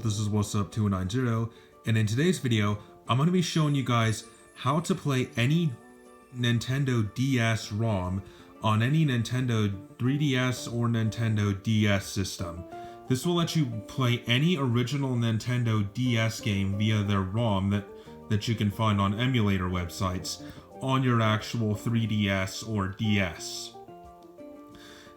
this is What's Up 290, and in today's video, I'm going to be showing you guys how to play any Nintendo DS ROM on any Nintendo 3DS or Nintendo DS system. This will let you play any original Nintendo DS game via their ROM that you can find on emulator websites on your actual 3DS or DS.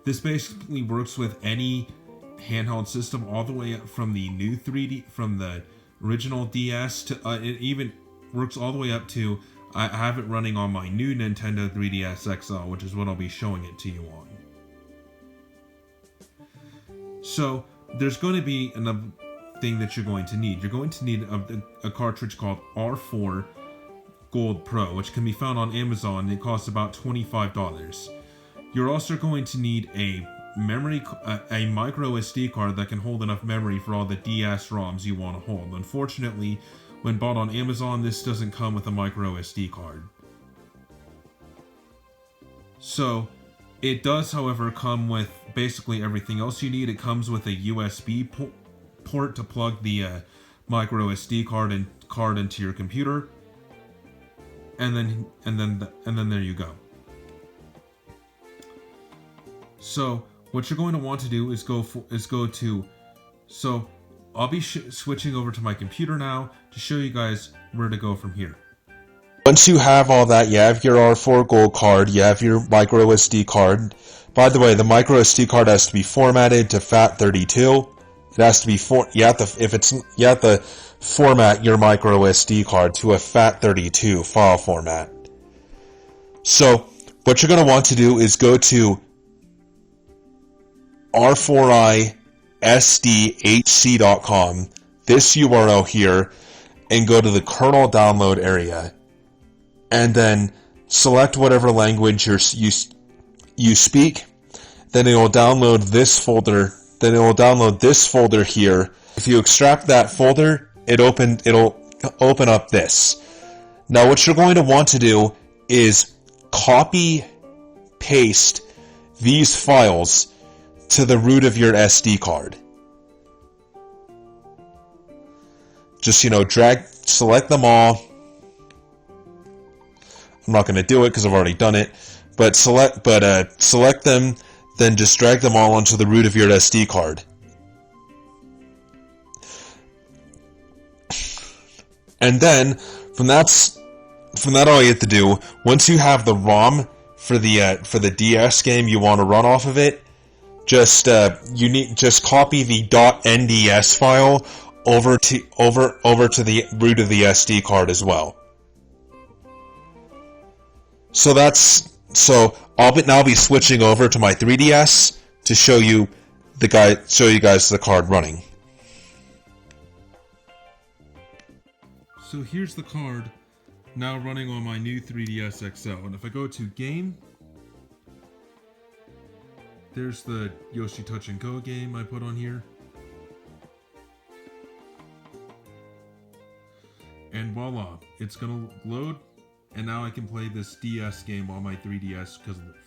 This basically works with any handheld system all the way up from the new 3D, from the original DS to it even works all the way up to I have it running on my new Nintendo 3DS XL, which is what I'll be showing it to you on. So there's going to be another thing that you're going to need. You're going to need a cartridge called R4 Gold Pro, which can be found on Amazon. It costs about $25. You're also going to need a micro SD card that can hold enough memory for all the DS ROMs you want to hold. Unfortunately, when bought on Amazon, this doesn't come with a micro SD card. So, it does, however, come with basically everything else you need. It comes with a USB port to plug the micro SD card into your computer, and then there you go. So what you're going to want to do is so I'll be switching over to my computer now to show you guys where to go from here. Once you have all that, you have your R4 Gold card, you have your micro SD card. By the way, the micro SD card has to be formatted to FAT32. It has to be you have to format your micro SD card to a FAT32 file format. So what you're going to want to do is go to r4isdhc.com, this URL here, and go to the kernel download area, and then select whatever language you speak. Then it will download this folder. Then it will download this folder here. If you extract that folder, it'll open up this. Now what you're going to want to do is copy paste these files to the root of your SD card. Just, select them all. I'm not going to do it because I've already done it, but select them, then just drag them all onto the root of your SD card. And then from that all you have to do, once you have the ROM for the DS game you want to run off of it, just copy the .nds file over to the root of the SD card as well. So I'll now be switching over to my 3DS to show you guys the card running. So here's the card now running on my new 3DS XL, and if I go to Game, there's the Yoshi Touch and Go game I put on here. And voila, it's gonna load, and now I can play this DS game on my 3DS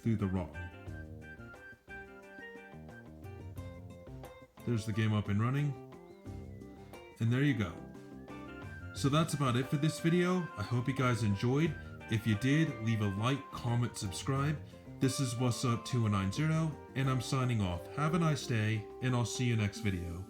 through the ROM. There's the game up and running. And there you go. So that's about it for this video. I hope you guys enjoyed. If you did, leave a like, comment, subscribe. This is What's Up 290, and I'm signing off. Have a nice day, and I'll see you next video.